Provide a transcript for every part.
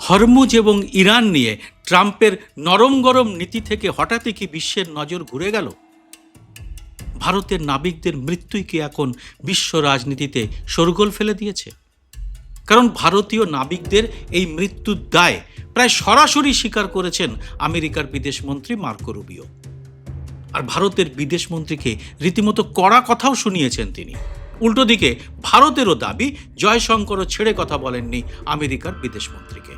Hormuz এবং Iran নিয়ে ট্রাম্পের নরম গরম নীতি থেকে হঠাৎই কি বিশ্বের নজর ঘুরে গেল? ভারতের নাবিকদের মৃত্যুই কি এখন বিশ্ব রাজনীতিতে শোরগোল ফেলে দিয়েছে? কারণ ভারতীয় নাবিকদের এই মৃত্যুর দায় প্রায় সরাসরি স্বীকার করেছেন আমেরিকার বিদেশমন্ত্রী মার্কো রুবিও। আর ভারতের বিদেশমন্ত্রীকে রীতিমতো কড়া কথাও শুনিয়েছেন তিনি। উল্টো দিকে ভারতেরও দাবি জয়শঙ্করও ছেড়ে কথা বলেননি আমেরিকার বিদেশমন্ত্রীকে।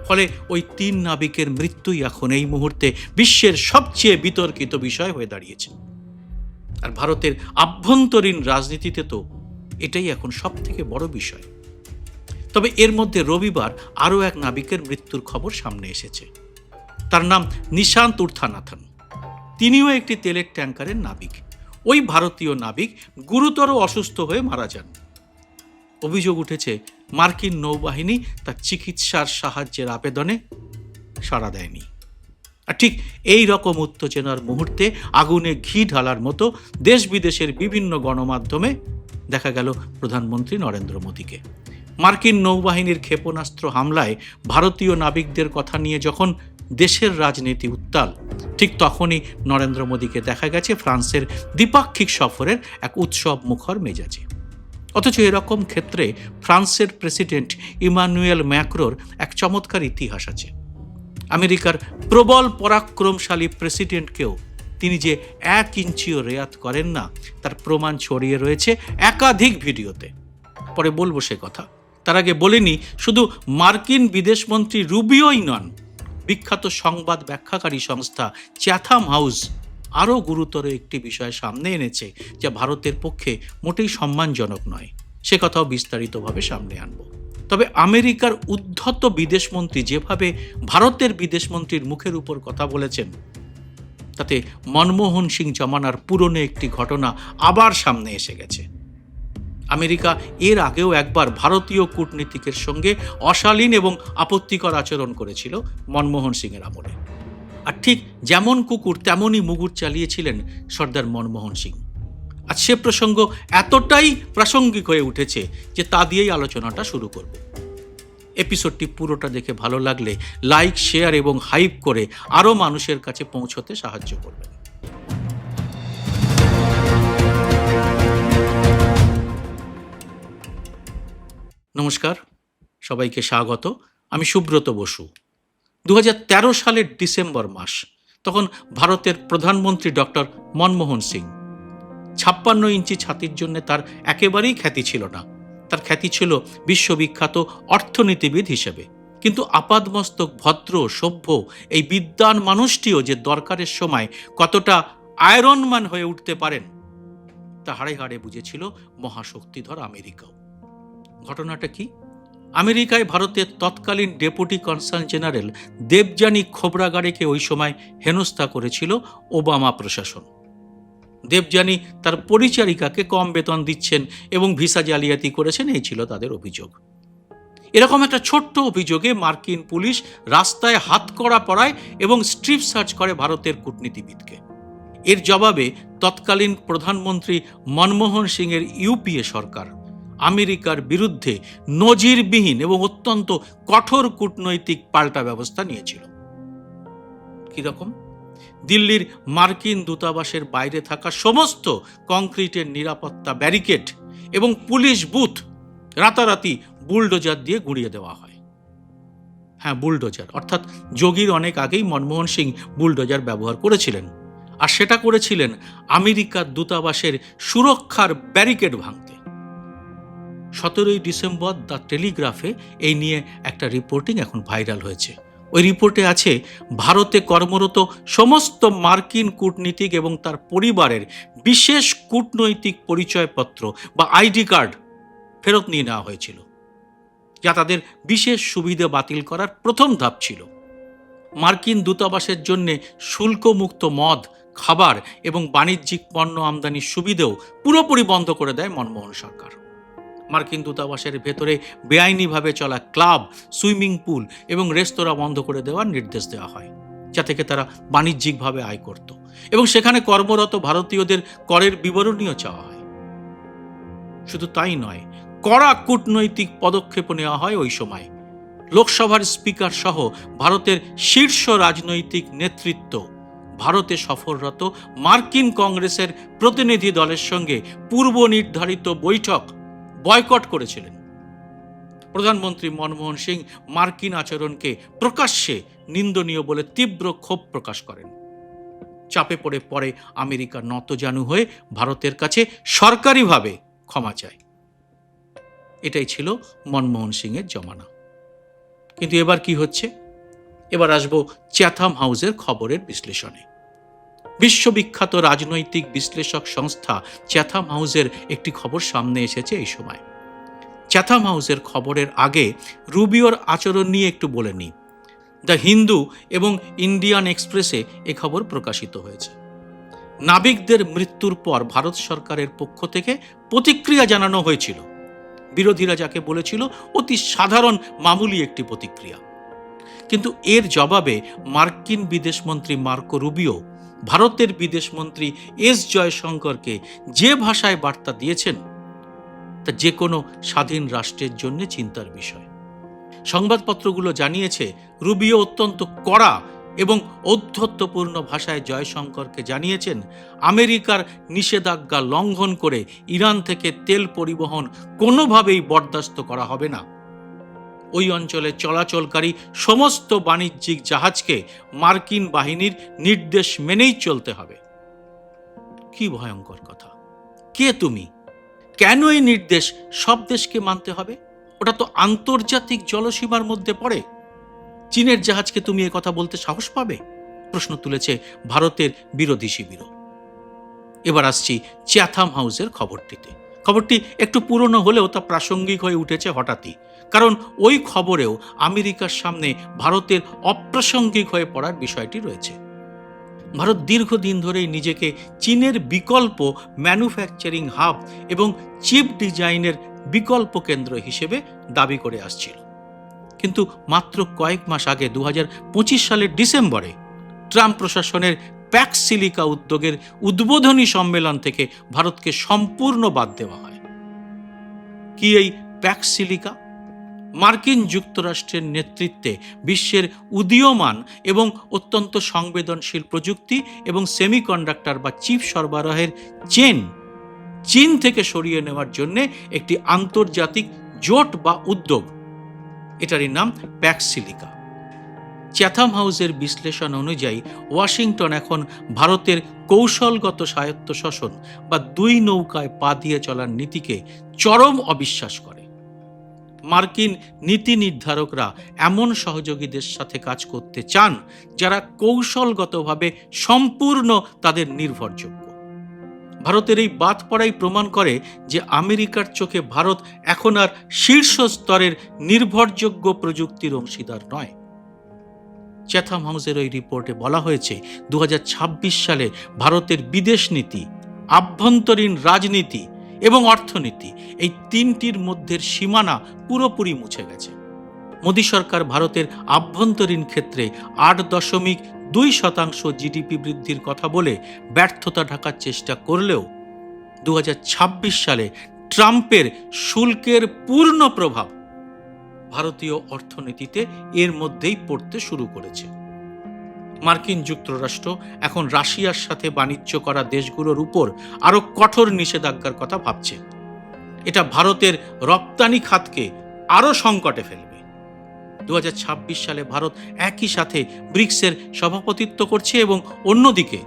ফলে ওই 3 নাবিকের মৃত্যুই এখন এই মুহূর্তে বিশ্বের সবচেয়ে বিতর্কিত বিষয় হয়ে দাঁড়িয়েছে। আর ভারতের আভ্যন্তরীণ রাজনীতিতে তো এটাই এখন সব থেকে বড় বিষয়। তবে এর মধ্যে রবিবার আরও এক নাবিকের মৃত্যুর খবর সামনে এসেছে। তার নাম নিশান্ত উর্থানাথন। তিনিও একটি তেলের ট্যাঙ্কারের নাবিক। ওই ভারতীয় নাবিক গুরুতর অসুস্থ হয়ে মারা যান। অভিযোগ উঠেছে মার্কিন নৌবাহিনী তার চিকিৎসার সাহায্যের আবেদনে সাড়া দেয়নি। আর ঠিক এই রকম উত্তেজনার মুহূর্তে আগুনে ঘি ঢালার মতো দেশ বিদেশের বিভিন্ন গণমাধ্যমে দেখা গেল প্রধানমন্ত্রী নরেন্দ্র মোদীকে। মার্কিন নৌবাহিনীর ক্ষেপণাস্ত্র হামলায় ভারতীয় নাবিকদের কথা নিয়ে যখন দেশের রাজনীতি উত্তাল, ঠিক তখনই নরেন্দ্র মোদীকে দেখা গেছে ফ্রান্সের দ্বিপাক্ষিক সফরের এক উৎসব মুখর মেজাজে। অথচ এরকম ক্ষেত্রে ফ্রান্সের প্রেসিডেন্ট ইমানুয়েল ম্যাক্রোর এক চমৎকার ইতিহাস আছে। আমেরিকার প্রবল পরাক্রমশালী প্রেসিডেন্টকেও তিনি যে 1 ইঞ্চিও রেয়াত করেন না, তার প্রমাণ ছড়িয়ে রয়েছে একাধিক ভিডিওতে। পরে বলবো সে কথা। তার আগে বলিনি, শুধু মার্কিন বিদেশমন্ত্রী রুবিওই নন, বিখ্যাত সংবাদ ব্যাখ্যাকারী সংস্থা চ্যাথাম হাউস আরও গুরুতর একটি বিষয় সামনে এনেছে, যা ভারতের পক্ষে মোটেই সম্মানজনক নয়। সে কথাও বিস্তারিতভাবে সামনে আনব। তবে আমেরিকার উদ্ধত বিদেশমন্ত্রী যেভাবে ভারতের বিদেশমন্ত্রীর মুখের উপর কথা বলেছেন, তাতে মনমোহন সিং জমানার পুরনো একটি ঘটনা আবার সামনে এসে গেছে। আমেরিকা এর আগেও একবার ভারতীয় কূটনীতিকের সঙ্গে অশালীন এবং আপত্তিকর আচরণ করেছিল মনমোহন সিংয়ের আমলে। আর ঠিক যেমন কুকুর তেমনই মুগুর চালিয়েছিলেন সর্দার মনমোহন সিং। আর সে প্রসঙ্গ এতটাই প্রাসঙ্গিক হয়ে উঠেছে যে তা দিয়েই আলোচনাটা শুরু করব। এপিসোডটি পুরোটা দেখে ভালো লাগলে লাইক, শেয়ার এবং হাইপ করে আরও মানুষের কাছে পৌঁছতে সাহায্য করবেন। নমস্কার, সবাইকে স্বাগত। আমি সুব্রত বসু। 2013 সালের ডিসেম্বর মাস, তখন ভারতের প্রধানমন্ত্রী ডক্টর মনমোহন সিং। 56 ইঞ্চি ছাতির জন্য তার একেবারেই খ্যাতি ছিল না। তার খ্যাতি ছিল বিশ্ববিখ্যাত অর্থনীতিবিদ হিসেবে। কিন্তু আপাদমস্তক ভদ্র সভ্য এই বিদ্বান মানুষটিও যে দরকারের সময় কতটা আয়রনম্যান হয়ে উঠতে পারেন, তা হাড়ে হাড়ে বুঝেছিল মহাশক্তিধর আমেরিকাও। ঘটনাটা কি? আমেরিকায় ভারতের তৎকালীন ডেপুটি কনসাল জেনারেল দেবযানী খোবরাগাড়েকে ওই সময় হেনস্থা করেছিল ওবামা প্রশাসন। দেবযানী তার পরিচারিকাকে কম বেতন দিচ্ছেন এবং ভিসা জালিয়াতি করেছেন, এই ছিল তাদের অভিযোগ। এরকম একটা ছোট্ট অভিযোগে মার্কিন পুলিশ রাস্তায় হাতকড়া পরায় এবং স্ট্রিপ সার্চ করে ভারতের কূটনীতিবিদকে। এর জবাবে তৎকালীন প্রধানমন্ত্রী মনমোহন সিংয়ের ইউপিএ সরকার আমেরিকার বিরুদ্ধে নজিরবিহীন এবং অত্যন্ত কঠোর কূটনৈতিক পাল্টা ব্যবস্থা নিয়েছিল। কিরকম? দিল্লির মার্কিন দূতাবাসের বাইরে থাকা সমস্ত কংক্রিটের নিরাপত্তা ব্যারিকেড এবং পুলিশ বুথ রাতারাতি বুলডোজার দিয়ে গুঁড়িয়ে দেওয়া হয়। হ্যাঁ, বুলডোজার, অর্থাৎ যোগীর অনেক আগেই মনমোহন সিং বুলডোজার ব্যবহার করেছিলেন। আর সেটা করেছিলেন আমেরিকার দূতাবাসের সুরক্ষার ব্যারিকেড ভাঙতে। 17 ডিসেম্বর দ্য টেলিগ্রাফে এই নিয়ে একটা রিপোর্টিং এখন ভাইরাল হয়েছে। ওই রিপোর্টে আছে ভারতে কর্মরত সমস্ত মার্কিন কূটনীতিক এবং তার পরিবারের বিশেষ কূটনৈতিক পরিচয়পত্র বা আইডি কার্ড ফেরত নিয়ে নেওয়া হয়েছিল, যা তাদের বিশেষ সুবিধা বাতিল করার প্রথম ধাপ ছিল। মার্কিন দূতাবাসের জন্য শুল্কমুক্ত মদ, খাবার এবং বাণিজ্যিক পণ্য আমদানির সুবিধেও পুরোপুরি বন্ধ করে দেয় মনমোহন সরকার। মার্কিন দূতাবাসের ভেতরে বেআইনিভাবে চলা ক্লাব, সুইমিং পুল এবং রেস্তোরাঁ বন্ধ করে দেওয়ার নির্দেশ দেওয়া হয়, যা থেকে তারা বাণিজ্যিকভাবে আয় করত। এবং সেখানে কর্মরত ভারতীয়দের করের বিবরণীও চাওয়া হয়। শুধু তাই নয়, কড়া কূটনৈতিক পদক্ষেপ নেওয়া হয় ওই সময়। লোকসভার স্পিকার সহ ভারতের শীর্ষ রাজনৈতিক নেতৃত্ব ভারতে সফররত মার্কিন কংগ্রেসের প্রতিনিধি দলের সঙ্গে পূর্ব নির্ধারিত বৈঠক বয়কট করেছিলেন। প্রধানমন্ত্রী মনমোহন সিং মার্কিন আচরণকে প্রকাশ্যে নিন্দনীয় বলে তীব্র ক্ষোভ প্রকাশ করেন। চাপে পড়ে আমেরিকা নতজানু হয়ে ভারতের কাছে সরকারিভাবে ক্ষমা চায়। এটাই ছিল মনমোহন সিংয়ের জমানা। কিন্তু এবার কি হচ্ছে? এবার আসবো চ্যাথাম হাউসের খবরের বিশ্লেষণে। বিশ্ববিখ্যাত রাজনৈতিক বিশ্লেষক সংস্থা চ্যাথাম হাউসের একটি খবর সামনে এসেছে এই সময়। চ্যাথাম হাউসের খবরের আগে রুবিওর আচরণ নিয়ে একটু বলে নিই। দ্য হিন্দু এবং ইন্ডিয়ান এক্সপ্রেসে এ খবর প্রকাশিত হয়েছে। নাবিকদের মৃত্যুর পর ভারত সরকারের পক্ষ থেকে প্রতিক্রিয়া জানানো হয়েছিল। বিরোধীরা যাকে বলেছিল অতি সাধারণ মামুলি একটি প্রতিক্রিয়া। কিন্তু এর জবাবে মার্কিন বিদেশমন্ত্রী মার্কো রুবিও ভারতের বিদেশমন্ত্রী এস জয়শঙ্করকে যে ভাষায় বার্তা দিয়েছেন তা যে কোনো স্বাধীন রাষ্ট্রের জন্য চিন্তার বিষয়। সংবাদপত্রগুলো জানিয়েছে রুবিও অত্যন্ত কড়া এবং ঔদ্ধত্যপূর্ণ ভাষায় জয়শঙ্করকে জানিয়েছেন আমেরিকার নিষেধাজ্ঞা লঙ্ঘন করে ইরান থেকে তেল পরিবহন কোনোভাবেই বরদাস্ত করা হবে না। ওই অঞ্চলে চলাচলকারী সমস্ত বাণিজ্যিক জাহাজকে মার্কিন বাহিনীর নির্দেশ মেনেই চলতে হবে। কি ভয়ঙ্কর কথা! কে তুমি? কেন এই নির্দেশ সব দেশকে মানতে হবে? ওটা তো আন্তর্জাতিক জলসীমার মধ্যে পড়ে। চীনের জাহাজকে তুমি এ কথা বলতে সাহস পাবে? প্রশ্ন তুলেছে ভারতের বিরোধী শিবিরও। এবার আসছি চ্যাথাম হাউসের খবরটিতে। খবরটি একটু পুরনো হলেও তা প্রাসঙ্গিক হয়ে উঠেছে হঠাৎই, কারণ ওই খবরেও আমেরিকার সামনে ভারতের অপ্রাসঙ্গিক হয়ে পড়ার বিষয়টি রয়েছে। ভারত দীর্ঘদিন ধরেই নিজেকে চীনের বিকল্প ম্যানুফ্যাকচারিং হাব এবং চিপ ডিজাইনের বিকল্প কেন্দ্র হিসেবে দাবি করে আসছিল। কিন্তু মাত্র কয়েক মাস আগে 2025 সালের ডিসেম্বরে ট্রাম্প প্রশাসনের প্যাক্স সিলিকা উদ্যোগের উদ্বোধনী সম্মেলন থেকে ভারতকে সম্পূর্ণ বাদ দেওয়া হয়। কি এই প্যাক্স সিলিকা? মার্কিন যুক্তরাষ্ট্রের নেতৃত্বে বিশ্বের উদীয়মান এবং অত্যন্ত সংবেদনশীল প্রযুক্তি এবং সেমিকন্ডাক্টর বা চিপ সরবরাহের চীন থেকে সরিয়ে নেওয়ার জন্য একটি আন্তর্জাতিক জোট বা উদ্যোগ। এটারই নাম প্যাক্স সিলিকা। চ্যাথাম হাউসের বিশ্লেষণ অনুযায়ী ওয়াশিংটন এখন ভারতের কৌশলগত স্বায়ত্তশাসন বা দুই নৌকায় পা দিয়ে চলার নীতিকে চরম অবিশ্বাস করে। মার্কিন নীতি নির্ধারকরা এমন সহযোগীদের সাথে কাজ করতে চান যারা কৌশলগতভাবে সম্পূর্ণ তাদের নির্ভরযোগ্য। ভারতের এই বাদ পড়াই প্রমাণ করে যে আমেরিকার চোখে ভারত এখন আর শীর্ষ স্তরের নির্ভরযোগ্য প্রযুক্তির অংশীদার নয়। চ্যাথাম হাউসের ওই রিপোর্টে বলা হয়েছে 2026 সালে ভারতের বিদেশ নীতি, আভ্যন্তরীণ রাজনীতি এবং অর্থনীতি এই তিনটির মধ্যে সীমানা পুরোপুরি মুছে গেছে। মোদী সরকার ভারতের আভ্যন্তরীণ ক্ষেত্রে 8.2% জিডিপি বৃদ্ধির কথা বলে ব্যর্থতা ঢাকার চেষ্টা করলেও 2026 সালে ট্রাম্পের শুল্কের পূর্ণ প্রভাব ভারতীয় অর্থনীতিতে এর মধ্যেই পড়তে শুরু করেছে। মার্কিন যুক্তরাষ্ট্র এখন রাশিয়ার সাথে বাণিজ্য করা দেশগুলোর উপর আরো কঠোর নিষেধাজ্ঞার কথা ভাবছে। এটা ভারতের রপ্তানি খাতকে আরো সংকটে ফেলবে। 2026 সালে ভারত একই সাথে ব্রিক্সের সভাপতিত্ব করছে এবং অন্যদিকে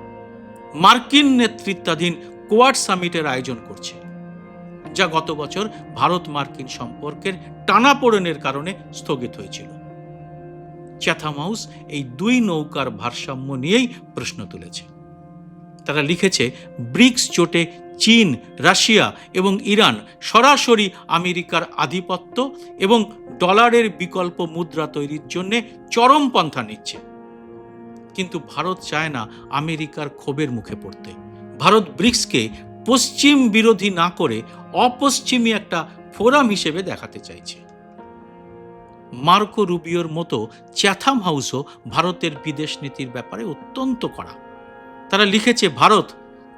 মার্কিন নেতৃত্বাধীন কোয়াড সামিটের আয়োজন করছে, যা গত বছর ভারত মার্কিন সম্পর্কের টানাপোড়েনের কারণে স্থগিত হয়েছিল। চ্যাথাম হাউস এই দুই নৌকার ভারসাম্য নিয়েই প্রশ্ন তুলেছে। তারা লিখেছে, ব্রিক্স জোটে চীন, রাশিয়া এবং ইরান সরাসরি আমেরিকার আধিপত্য এবং ডলারের বিকল্প মুদ্রা তৈরির জন্য চরম পন্থা নিচ্ছে। কিন্তু ভারত চায় না আমেরিকার ক্ষোভের মুখে পড়তে। ভারত ব্রিক্সকে পশ্চিম বিরোধী না করে অপশ্চিমী একটা ফোরাম হিসেবে দেখাতে চাইছে। মার্কো রুবিওর মতো চ্যাথাম হাউসও ভারতের বিদেশ নীতির ব্যাপারে অত্যন্ত কড়া। তারা লিখেছে, ভারত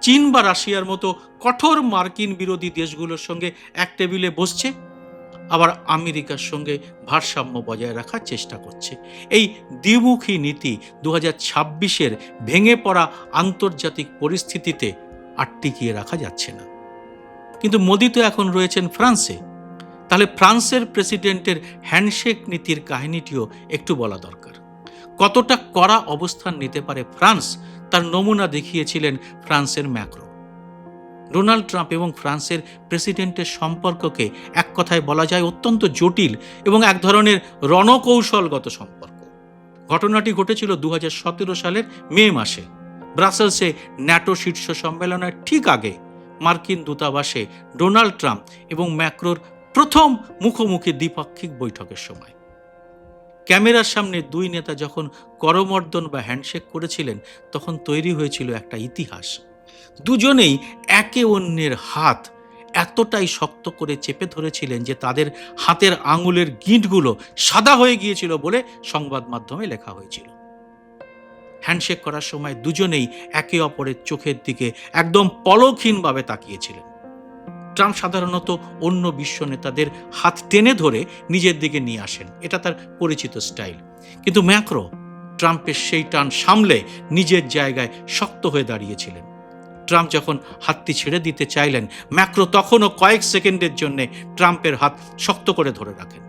চীন বা রাশিয়ার মতো কঠোর মার্কিন বিরোধী দেশগুলোর সঙ্গে এক টেবিলে বসছে, আবার আমেরিকার সঙ্গে ভারসাম্য বজায় রাখার চেষ্টা করছে। এই দ্বিমুখী নীতি 2026-এর ভেঙে পড়া আন্তর্জাতিক পরিস্থিতিতে আর টিকিয়ে রাখা যাচ্ছে না। কিন্তু মোদি তো এখন রয়েছেন ফ্রান্সে। তাহলে ফ্রান্সের প্রেসিডেন্টের হ্যান্ডশেক নীতির কাহিনীটিও একটু বলা দরকার। কতটা কড়া অবস্থান নিতে পারে ফ্রান্স, তার নমুনা দেখিয়েছিলেন ফ্রান্সের ম্যাক্রো। ডোনাল্ড ট্রাম্প এবং ফ্রান্সের প্রেসিডেন্টের সম্পর্ককে এক কথায় বলা যায় অত্যন্ত জটিল এবং এক ধরনের রণকৌশলগত সম্পর্ক। ঘটনাটি ঘটেছিল 2017 সালের মে মাসে ব্রাসেলসে ন্যাটো শীর্ষ সম্মেলনের ঠিক আগে মার্কিন দূতাবাসে ডোনাল্ড ট্রাম্প এবং ম্যাক্রোর প্রথম মুখোমুখি দ্বিপাক্ষিক বৈঠকের সময়। ক্যামেরার সামনে দুই নেতা যখন করমর্দন বা হ্যান্ডশেক করেছিলেন, তখন তৈরি হয়েছিল একটা ইতিহাস। দুজনেই একে অন্যের হাত এতটাই শক্ত করে চেপে ধরেছিলেন যে তাদের হাতের আঙুলের গিঁটগুলো সাদা হয়ে গিয়েছিল বলে সংবাদ মাধ্যমে লেখা হয়েছিল। হ্যান্ডশেক করার সময় দুজনেই একে অপরের চোখের দিকে একদম পলকহীনভাবে তাকিয়েছিলেন। ট্রাম্প সাধারণত অন্য বিশ্ব নেতাদের হাত টেনে ধরে নিজের দিকে নিয়ে আসেন, এটা তার পরিচিত স্টাইল। কিন্তু ম্যাক্রো ট্রাম্পের সেই টান সামলে নিজের জায়গায় শক্ত হয়ে দাঁড়িয়েছিলেন। ট্রাম্প যখন হাতটি ছেড়ে দিতে চাইলেন, ম্যাক্রো তখনও কয়েক সেকেন্ডের জন্য ট্রাম্পের হাত শক্ত করে ধরে রাখেন।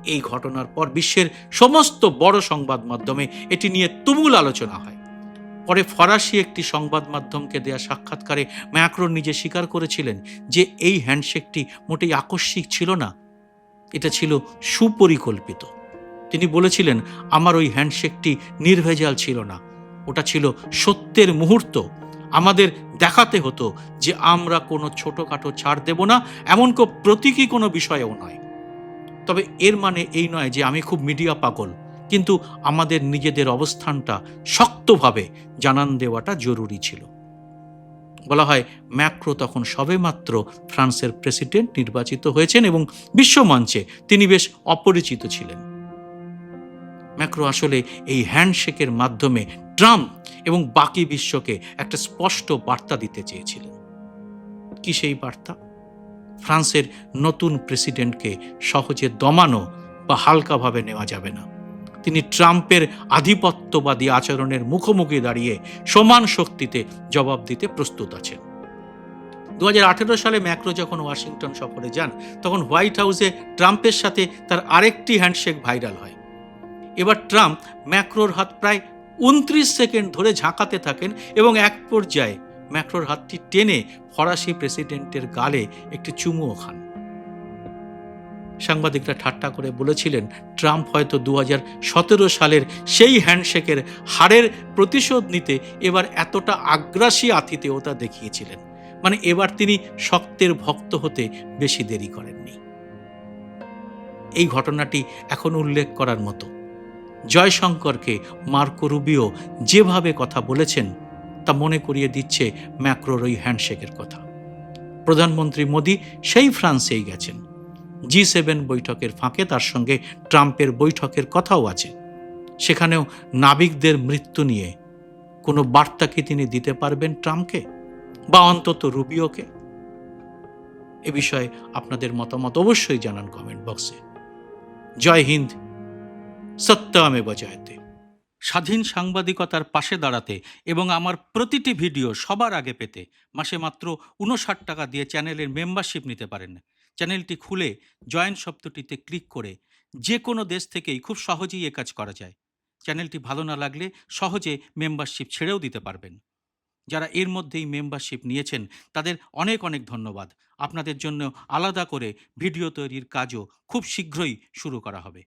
এই ঘটনার পর বিশ্বের সমস্ত বড় সংবাদ মাধ্যমে এটি নিয়ে তুমুল আলোচনা হয়। পরে ফরাসি একটি সংবাদ মাধ্যমকে দেয়া সাক্ষাৎকারে ম্যাক্রো নিজে স্বীকার করেছিলেন যে এই হ্যান্ডশেকটি মোটেই আকস্মিক ছিল না, এটা ছিল সুপরিকল্পিত। তিনি বলেছিলেন, আমার ওই হ্যান্ডশেকটি নির্ভেজাল ছিল না, ওটা ছিল সত্যের মুহূর্ত। আমাদের দেখাতে হতো যে আমরা কোনো ছোটোখাটো ছাড় দেব না, এমন প্রতীকী কোনো বিষয়েও নয়। তবে এর মানে এই নয় যে আমি খুব মিডিয়া পাগল, কিন্তু আমাদের নিজেদের অবস্থানটা শক্তভাবে জানান দেওয়াটা জরুরি ছিল। বলা হয় ম্যাক্রো তখন সবেমাত্র ফ্রান্সের প্রেসিডেন্ট নির্বাচিত হয়েছেন এবং বিশ্বমঞ্চে তিনি বেশ অপরিচিত ছিলেন। ম্যাক্রো আসলে এই হ্যান্ডশেকের মাধ্যমে ট্রাম্প এবং বাকি বিশ্বকে একটা স্পষ্ট বার্তা দিতে চেয়েছিলেন। কি সেই বার্তা? ফ্রান্সের নতুন প্রেসিডেন্টকে সহজে দমানো বা হালকাভাবে নেওয়া যাবে না। তিনি ট্রাম্পের আধিপত্যবাদী আচরণের মুখোমুখি দাঁড়িয়ে সমান শক্তিতে জবাব দিতে প্রস্তুত আছেন। 2018 সালে ম্যাক্রো যখন ওয়াশিংটন সফরে যান, তখন হোয়াইট হাউসে ট্রাম্পের সাথে তার আরেকটি হ্যান্ডশেক ভাইরাল হয়। এবার ট্রাম্প ম্যাক্রোর হাত প্রায় 29 সেকেন্ড ধরে ঝাঁকাতে থাকেন এবং এক পর্যায়ে ম্যাক্রোর হাতটি টেনে ফরাসি প্রেসিডেন্টের গালে একটি চুমুও খান। সাংবাদিকরা ঠাট্টা করে বলেছিলেন, ট্রাম্প হয়তো 2017 সালের সেই হ্যান্ডশেকের হারের প্রতিশোধ নিতে এবার এতটা আগ্রাসী আতিথেয়তা দেখিয়েছিলেন। মানে এবার তিনি শক্তের ভক্ত হতে বেশি দেরি করেননি। এই ঘটনাটি এখন উল্লেখ করার মতো। জয়শঙ্করকে মার্কো রুবিও যেভাবে কথা বলেছেন তা মনে করিয়ে দিচ্ছে ম্যাক্রোর ওই হ্যান্ডশেকের কথা। প্রধানমন্ত্রী মোদি সেই ফ্রান্সেই গেছেন। G7 বৈঠকের ফাঁকে তার সঙ্গে ট্রাম্পের বৈঠকের কথাও আছে। সেখানেও নাবিকদের মৃত্যু নিয়ে কোনো বার্তা কি তিনি দিতে পারবেন ট্রাম্পকে বা অন্তত রুবিওকে? এ বিষয়ে আপনাদের মতামত অবশ্যই জানান কমেন্ট বক্সে। জয় হিন্দ, সত্যমেব জয়তে। স্বাধীন সাংবাদিকতার পাশে দাঁড়াতে এবং আমার প্রতিটি ভিডিও সবার আগে পেতে মাসে মাত্র 59 টাকা দিয়ে চ্যানেলের মেম্বারশিপ নিতে পারেন। চ্যানেলটি খুলে জয়েন শব্দটিতে ক্লিক করে যে কোনো দেশ থেকেই খুব সহজেই এ কাজ করা যায়। চ্যানেলটি ভালো না লাগলে সহজে মেম্বারশিপ ছেড়েও দিতে পারবেন। যারা এর মধ্যেই মেম্বারশিপ নিয়েছেন তাদের অনেক অনেক ধন্যবাদ। আপনাদের জন্য আলাদা করে ভিডিও তৈরির কাজও খুব শীঘ্রই শুরু করা হবে।